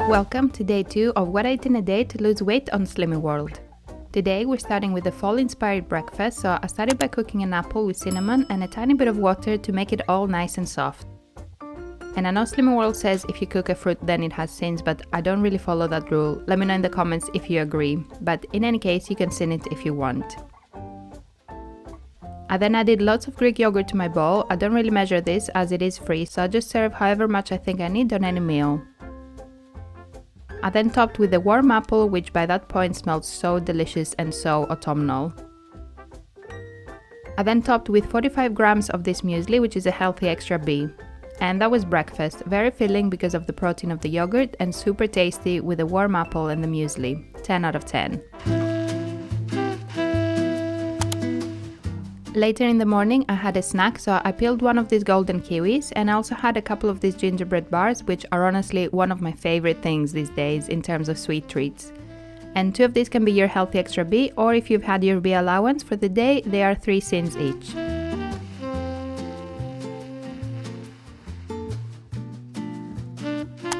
Welcome to day 2 of what I eat in a day to lose weight on Slimmy World. Today we're starting with a fall-inspired breakfast, so I started by cooking an apple with cinnamon and a tiny bit of water to make it all nice and soft. And I know Slimmy World says if you cook a fruit then it has sins, but I don't really follow that rule. Let me know in the comments if you agree, but in any case you can sin it if you want. I then added lots of Greek yogurt to my bowl. I don't really measure this as it is free, so I just serve however much I think I need on any meal. I then topped with a warm apple, which by that point smelled so delicious and so autumnal. I then topped with 45 grams of this muesli, which is a healthy extra B. And that was breakfast, very filling because of the protein of the yogurt and super tasty with a warm apple and the muesli. 10 out of 10. Later in the morning I had a snack, so I peeled one of these golden kiwis and I also had a couple of these gingerbread bars, which are honestly one of my favorite things these days in terms of sweet treats. And 2 of these can be your healthy extra B, or if you've had your B allowance for the day, they are 3 sins each.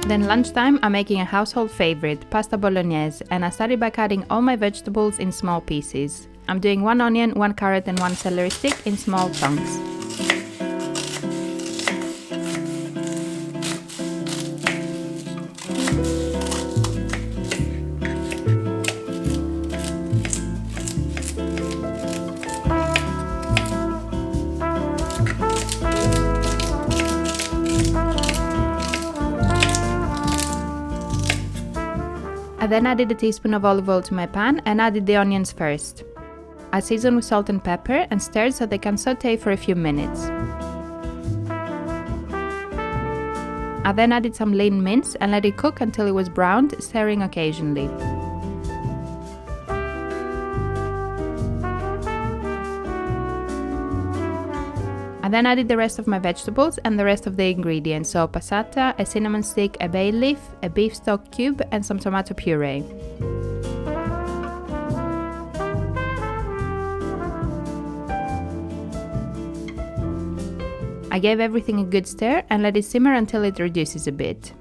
Then lunchtime, I'm making a household favorite, pasta bolognaise, and I started by cutting all my vegetables in small pieces. I'm doing 1 onion, 1 carrot and 1 celery stick in small chunks. I then added a teaspoon of olive oil to my pan and added the onions first. I seasoned with salt and pepper and stirred so they can sauté for a few minutes. I then added some lean mince and let it cook until it was browned, stirring occasionally. I then added the rest of my vegetables and the rest of the ingredients, so passata, a cinnamon stick, a bay leaf, a beef stock cube and some tomato puree. I gave everything a good stir and let it simmer until it reduces a bit.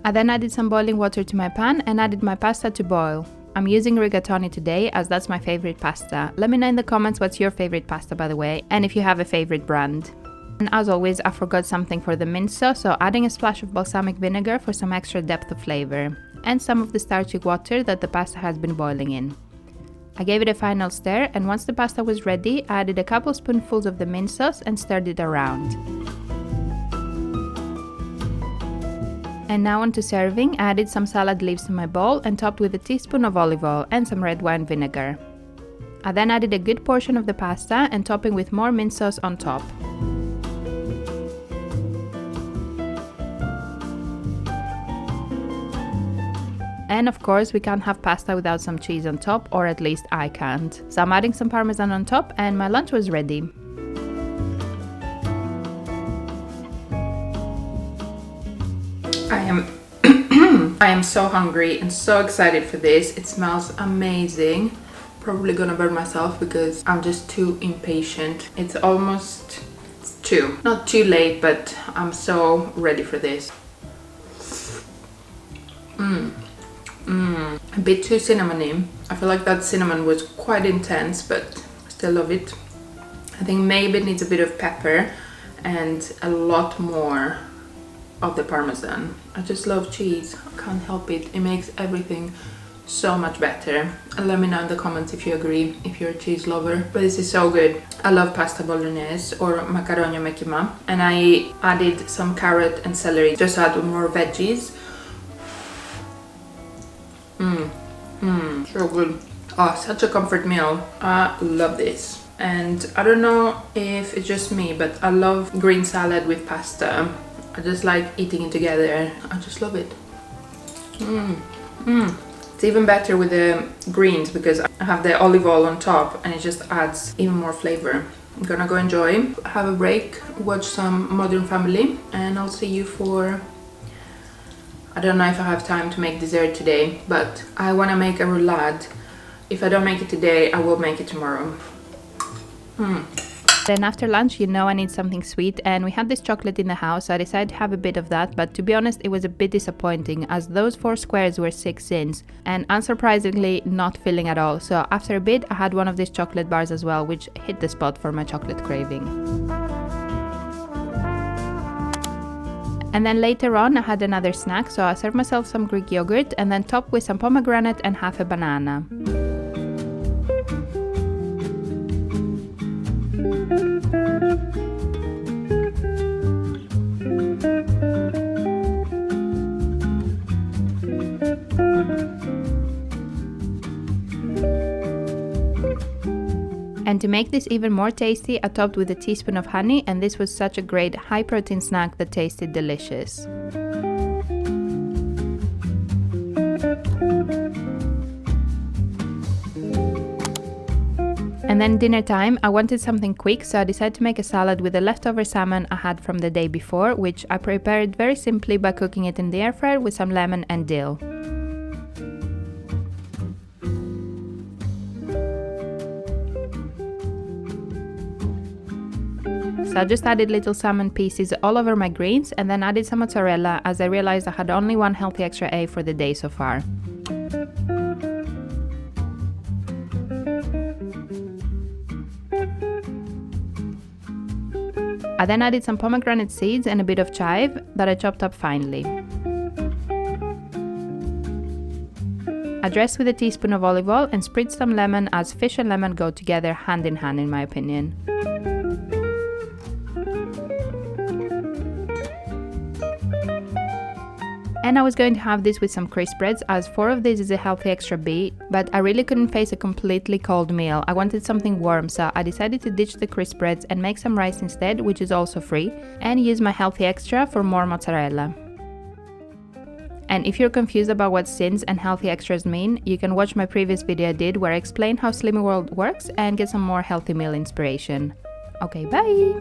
I then added some boiling water to my pan and added my pasta to boil. I'm using rigatoni today as that's my favorite pasta. Let me know in the comments what's your favorite pasta, by the way, and if you have a favorite brand. And as always, I forgot something for the mince sauce, so adding a splash of balsamic vinegar for some extra depth of flavor, and some of the starchy water that the pasta has been boiling in. I gave it a final stir, and once the pasta was ready, I added a couple spoonfuls of the mince sauce and stirred it around. And now on to serving. I added some salad leaves to my bowl and topped with a teaspoon of olive oil and some red wine vinegar. I then added a good portion of the pasta and topping with more mince sauce on top. And of course, we can't have pasta without some cheese on top, or at least I can't. So I'm adding some parmesan on top and my lunch was ready. I am so hungry and so excited for this. It smells amazing. Probably gonna burn myself because I'm just too impatient. It's almost 2. Not too late, but I'm so ready for this. A bit too cinnamony. I feel like that cinnamon was quite intense, but I still love it. I think maybe it needs a bit of pepper and a lot more of the parmesan. I just love cheese. I can't help it. It makes everything so much better. And let me know in the comments if you agree, if you're a cheese lover. But this is so good. I love pasta bolognese or macaroni mekima. And I added some carrot and celery just to add more veggies. So good. Oh, such a comfort meal. I love this. And I don't know if it's just me, but I love green salad with pasta. I just like eating it together. I just love it. It's even better with the greens because I have the olive oil on top and it just adds even more flavor. I'm gonna go enjoy, have a break, watch some Modern Family, and I'll see you for... I don't know if I have time to make dessert today, but I want to make a roulade. If I don't make it today, I will make it tomorrow. Then after lunch, you know I need something sweet, and we had this chocolate in the house, so I decided to have a bit of that, but to be honest, it was a bit disappointing as those 4 squares were 6 inch and unsurprisingly not filling at all. So after a bit, I had one of these chocolate bars as well, which hit the spot for my chocolate craving. And then later on, I had another snack, so I served myself some Greek yogurt and then topped with some pomegranate and half a banana. And to make this even more tasty, I topped with a teaspoon of honey, and this was such a great high protein snack that tasted delicious. And then dinner time, I wanted something quick, so I decided to make a salad with the leftover salmon I had from the day before, which I prepared very simply by cooking it in the air fryer with some lemon and dill. So I just added little salmon pieces all over my greens and then added some mozzarella as I realized I had only one healthy extra A for the day so far. I then added some pomegranate seeds and a bit of chive that I chopped up finely. I dressed with a teaspoon of olive oil and spritzed some lemon as fish and lemon go together hand in hand in my opinion. And I was going to have this with some crisp breads as 4 of these is a healthy extra B, but I really couldn't face a completely cold meal. I wanted something warm, so I decided to ditch the crisp breads and make some rice instead, which is also free, and use my healthy extra for more mozzarella. And if you're confused about what sins and healthy extras mean, you can watch my previous video I did where I explain how Slimming World works and get some more healthy meal inspiration. Okay, bye!